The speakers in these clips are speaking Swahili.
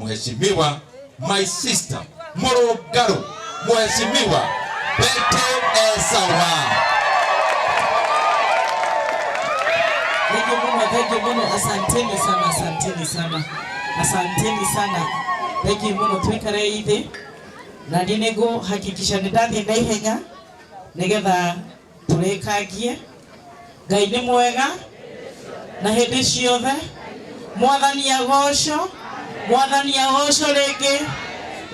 Mheshimiwa my sister Morogaro, Mheshimiwa Bete Sawa. Thank you Muno, asanteni sana. Thank you Muno, twikare ithi na ndinego hakikisha nidathie na ihenya nigetha turikagie. Ngai ni mwega na hindi ciothe. Mwathani agocwo rĩngĩ.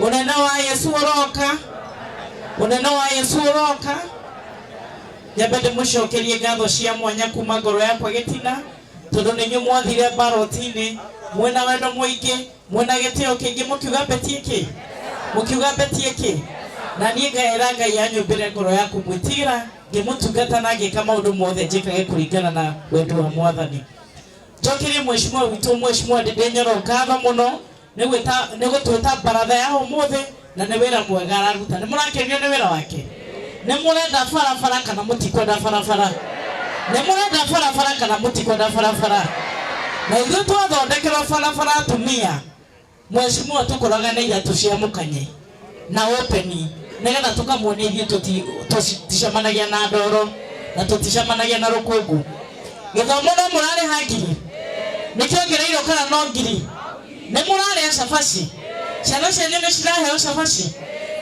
Unene wa Yesu uroka. Nyambe ndĩmũcokerie ngatho cia mwanya kuma ngoro yakwa gĩtina tondũ nĩ inyuĩ mwathire baroti-inĩ mwena wendo mũingĩ, mwena gĩtĩo kĩingĩ, mũkiuga mbetie kĩ na niĩ ngaĩra Ngai anyũmbĩre ngoro yaku mwĩtigĩra ngĩmũtungata na ngĩka maũndũ mothe njĩkage kũringana na wendo wa Mwathani. Njokerie mheshimiwa witũ Mheshimiwa Ndĩndĩ Nyoro ngatho mũno nĩ gũtwĩta baratha ya ũmũthĩ na nĩ wĩra mwega araruta. Nĩ mũrakenio nĩ wĩra wake? Nĩ mũrenda barabara kana mũtikwenda barabara? Nĩ mũrenda barabara kana mũtikwenda barabara? Na ithuĩ twathondekerwo barabara atumia, mheshimiwa tũkoraga na iratũ cia mũkanye na openi nĩgetha tũkamuonia ithuĩ tũticemanagia na ndoro na tũticemanagia na rũkũngũ. Gĩthomo no mũrarĩha ngiri? Nĩkĩongereirwo kana no ngiri? Nĩ mũrarĩa cabaci? Ciana cianyu nĩ ciraheo cabaci?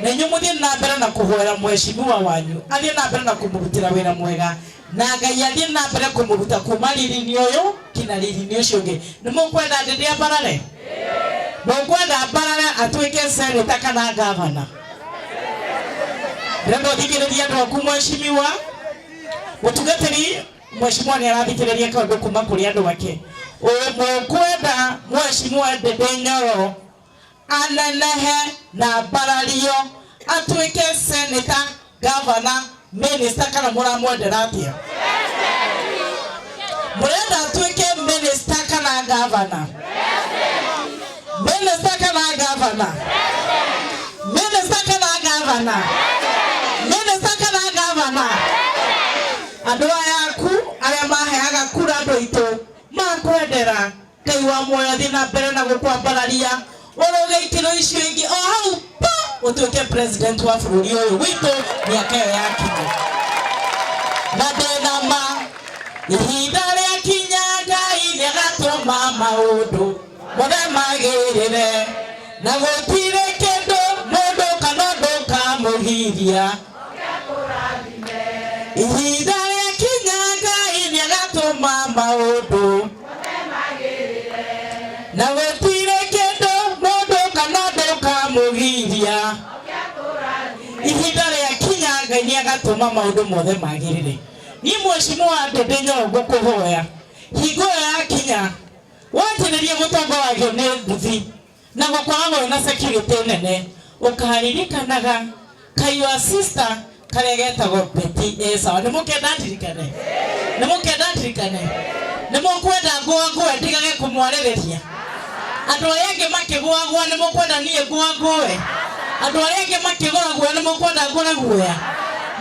Na inyuĩ mũthiĩ na mbere na kũhoera mheshimiwa wanyu athiĩ na mbere na kũmũrutĩra wĩra mwega na Ngai athiĩ na mbere kũmũruta kuma riri-inĩ ũyũ kinya riri-inĩ ũcio ũngĩ. Nĩ mũkwenda Ndĩndĩ ambarare? Mũkwenda ambarare atuĩke seneta kana gavana? Ndĩrenda ũthikĩrĩrie andũ aku mheshimiwa. Mũtungatĩri mheshimiwa nĩ arathikĩrĩria kaũndũ kuma kũrĩ andũ ake. Mũkwenda Mheshimiwa Ndĩndĩ Nyoro anenehe na mbarario atuĩke seneta, gavana, minister kana mũramwendera atĩa? Mũrenda atuĩke minister kana gavana? Minister kana gavana? Minister kana gavana? Minister kana gavana? Andũ aya aku arĩa maheaga kura andũ aitũ makwendera Ngai wa muoyo athiĩ na mbere na gũkwambararia ũroge ikĩro icio ingĩ o hau ũtuĩke president wa bũrũri ũyũ witũ mĩaka ĩyo yakinya. Na ndĩnama ihinda rĩakinya Ngai nĩagatũma maũndũ mothe magĩrĩre na gũtirĩ kĩndũ mũndũ kana ũndũ kamũgiria. Ihinda rĩakinya Ngai nĩagatũma maũndũ na gũtirĩ kĩndũ mũndũ kana ũndũ kamũgiria. Ihinda rĩakinya Ngai nĩagatũma maũndũ mothe magĩrĩre. Niĩ Mheshimiwa Ndĩndĩ Nyoro ngũkũhoya hingo ĩyo yakinya wanjĩrĩrie gũtongoragio nĩ nduthi na gũkoragwo wĩna security nene ũkaririkanaga kai wa sister karĩa getagwo Bete Sawa. Nĩ mũkenda ndirikane? Nĩ mũkwenda ngũangũe ndigage kũmwarĩrĩria? Andũ arĩa angĩ makĩgũagũa nĩ mũkwenda niĩ ngũangũe? Andũ arĩa angĩ makĩgũragũa nĩ mũkwenda ngũragũa?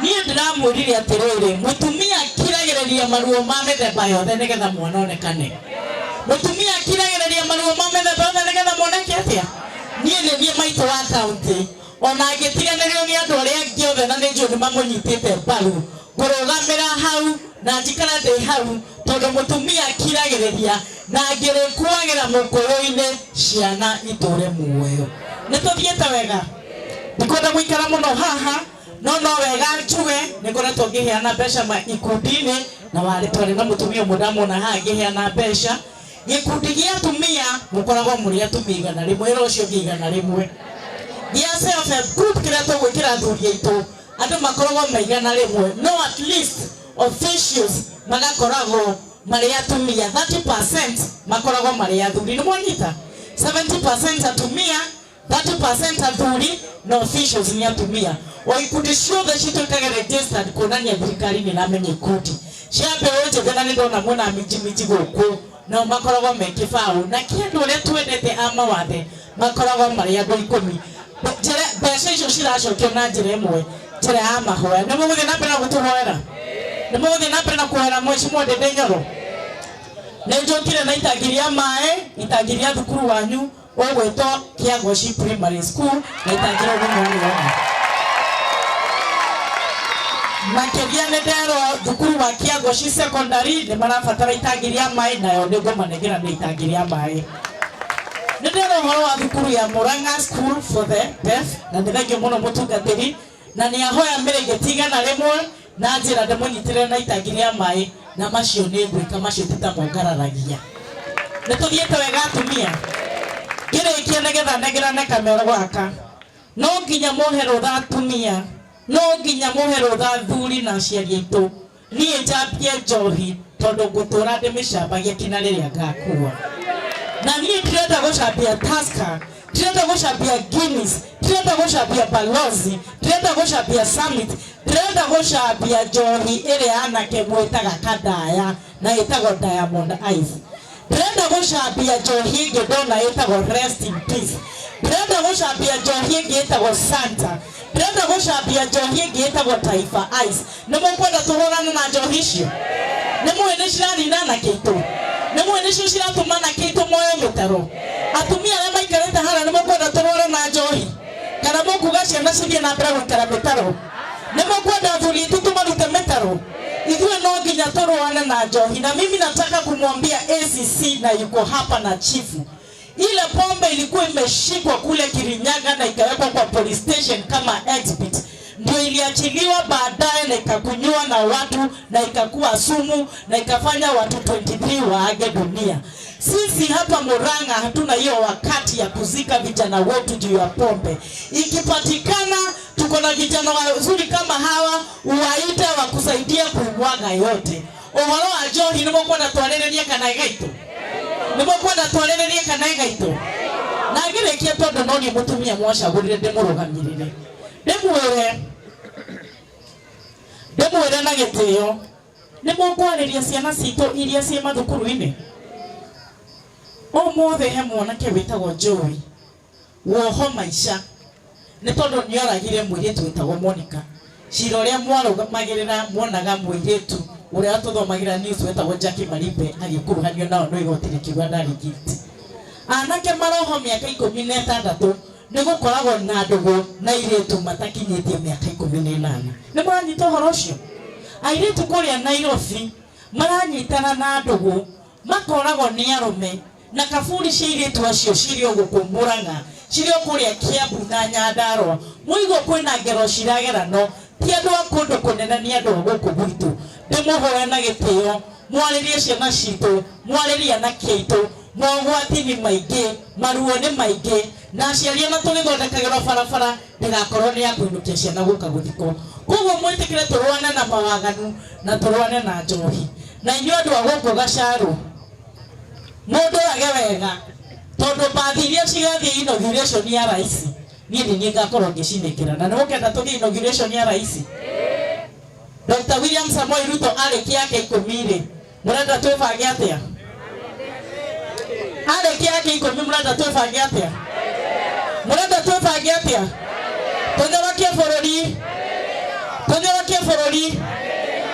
Niĩ ndĩramwĩrire atĩrĩrĩ, mũtumia kiragĩrĩria maruo ma mĩthemba yothe nĩgetha mwana onekane. Mũtumia kiragĩrĩria maruo ma mĩthemba yothe nĩgetha moneke atĩa? Niĩ maitũ wa kaunti ona angĩtiganĩrio nĩ andũ arĩa angĩ othe na nĩ njũĩ nĩ mamũnyitĩte mbaru ngũrũgamĩra hau na njikara ndĩ hau tondũ mũtumia kiragĩrĩria na ngĩrĩkuagĩra mũkũyũ-inĩ ciana itũre muoyo. Nĩ tũthiĩte wega? Ndikwenda gũikara mũno haha no wega njuge nĩ ngoretwo ngĩheana mbeca ikundi-inĩ na twarĩ na mũtumia ũmwe ndamwona haha ngĩheana mbeca. Gĩkundi gĩa atumia mũkoragwo mũrĩ atumia igana rĩmwe, wĩra ũcio ũngĩ igana rĩmwe. Gĩa self help group kĩrĩa tũgwĩkĩra athuri aitũ andũ makoragwo maigana rĩmwe, no at least officials magakoragwo marĩ atumia, 30% makoragwo marĩ athuri. Nĩ mwanyita? 70% atumia, 30% athuri na officials ni atumia. O ikundi ciothe cituĩkage registered kuonania thirikari nĩ iramenya ikundi cia mbeũ njĩthĩ na nĩ ndona mwĩna minji gũkũ nao makoragwo me kĩbaũ na kĩndũ ũrĩa twendete a mawathe makoragwo marĩ andũ 10. Mbeca icio ciracokio na njĩra ĩmwe, njĩra ya mahoya. Nĩ mũgũthiĩ na mbere na gũtũhoera? Nĩ mũgũthiĩ na mbere na kũhoera Mheshimiwa Ndĩndĩ Nyoro? Nĩ njũkire na itangi rĩa maĩ, itangi rĩa thukuru wanyu ogweto Kiagoshi Primary School na itangira gumwana makeria nedero thukuru wa Kiagoshi Secondary ni marabatara itangiria mai nayo ni ngomanegera ni itangiria mai nedero horo wa thukuru ya Murang'a School for the Deaf na ndithagio muno mutungatiri na ni ahoya mbere getiga na rimwe na njira ndemunyitire na itangiria mai na macio ni ngwika macio tutamongararagia nituthiete wega atumia Gire negetha negerane kamera gwaka no nginya muhero tha atumia no nginya muhero tha thuri na aciari aitu nie njambie Njoohi tondu ngutura ndimishambagia kina riria ngakua na nie ndirenda gucambia Tusker ndirenda gucambia Guinness ndirenda gucambia Balozi ndirenda gucambia Summit ndirenda gucambia Njoohi iria Anake mwitaga kadaya na itagwo Diamond Eyes Brenda gucambia Njoohi ngedona itagwo Rest in Peace Brenda gucambia Njoohi ngitagwo Santa Brenda gucambia Njoohi ngitagwo Taifa Eyes nimukwenda tuhorana na Njoohi icio nimwene cirarina Anake itu nimwene cio ciratumana kitu moyo mutaro atumia aria maikarite hara nimukwenda tuhorana na Njoohi kana mukuga ciana cithie na mbere gukara mitaro nimukwenda thuri itu tumarute mitaro Ikiwa no nginya turuane na Njoohi na mimi nataka kumwambia ACC na yuko hapa na chifu. Ile pombe ilikuwa imeshikwa kule Kirinyaga na ikawekwa kwa police station kama exhibit. Ndio iliachiliwa baadaye na ikakunywa na watu na ikakuwa sumu na ikafanya watu 23 waage dunia. Sisi hapa Murang'a hatuna hiyo wakati ya kuzika vijana wetu juu ya pombe. Ikipatikana tuko na vijana wazuri kama hawa uwaita wa kusaidia kumwaga yote. Ohoro wa Njoohi nimukwenda twarererie kana igaitu. Nimukwenda twarererie kana igaitu. Na ngirekie tondu no ni mutumia mwacagurire ndimurugamirire. Ndemwere na gitio. Nimukwariria ciana citu iria cie mathukuru-ini. Omothe he mwanake witagwo Njoohi woho maisha ni tondu ni oragire mwiritu witagwo Monica cira uria mwarugagirira mwonaga mwiritu uria tuthomagira news witagwo Jackie Maribe agikuruhanio nao no igotire kiuga ndari guilty anake maroho miaka 16 ni gukoragwo na ndugu na iritu matakinyitie miaka 18 ni muranyita horo ucio airitu kuria Nairobi maranyitana na ndugu makoragwo ni arume na kaburi ciiritu acio cirio gukumburaga cirio kuria Kiambu na Nyandarua muigo kwina ngero ciragerano ti andu akundu kunene ni andu guku gwitu ndimuhoya na gitio mwaririe ciana citu mwaririe Anake aitu mogwati ni maingi maruo ni maingi na aciari na tugithondekagirwo barabara ndigakorwo ni akuinukia ciana guka guthiko koguo mwitikire turwane na mawaganu na turwane na Njoohi na inyuĩ andu a guku Gacaru mundu age wega tondu bathiria cigathie inauguration ya rais ni ngakorwo ngicinikira na nĩgũkenda tũthie inauguration ya rais Dr. William Samoei Ruto arĩkia yake 10 murenda twĩbange atĩa arĩkia yake 10 murenda twĩbange atĩa murenda twĩbange atĩa tũnyonokie bũrũri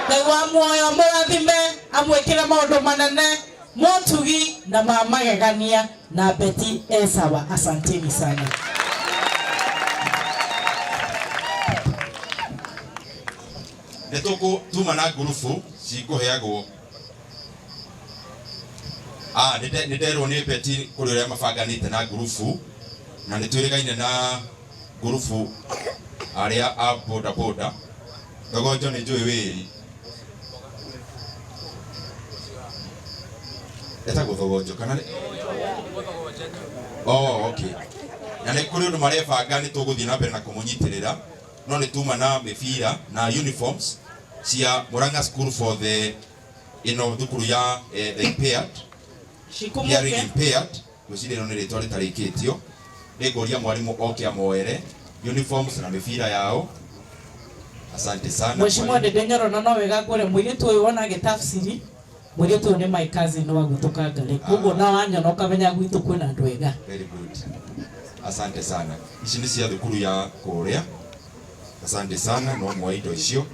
nĩguo muoyo mũrathime amwĩkĩre maũndũ manene Motugi na mamagegania na Beti Sawa. Asanteni sana. Netoko tuma na gurufu cikuheagwo nidero ni Beti kuri ria mabanganite na gurufu na nitwirigaine na gurufu aria a boda boda dogonjo ni Njoohi wiri eta guthogonjo kana okay na ni kuri undu marebanga ni tuguthie na mbere na kumunyitirira no ni tuma na mibira na uniforms cia Murang'a School for the thukuru ya the impaired hearing impaired guciriro ni ritwa ritarikitio niguria mwarimu oke amoere uniforms na mibira yao. Asante sana Mheshimiwa Ndenyero na no wega kure mwiritu uyu wona gitafsiri mwiritu ni my cousin wa gutoka ngari kugo na wanya no kamenya gwitu kwina andu wega. Very good. Asante sana. Ici ni cia thukuru ya kuria. Asante sana no mwaido icio.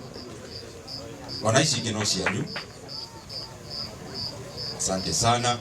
Ona ici ingĩ no cianyu. Asante sana.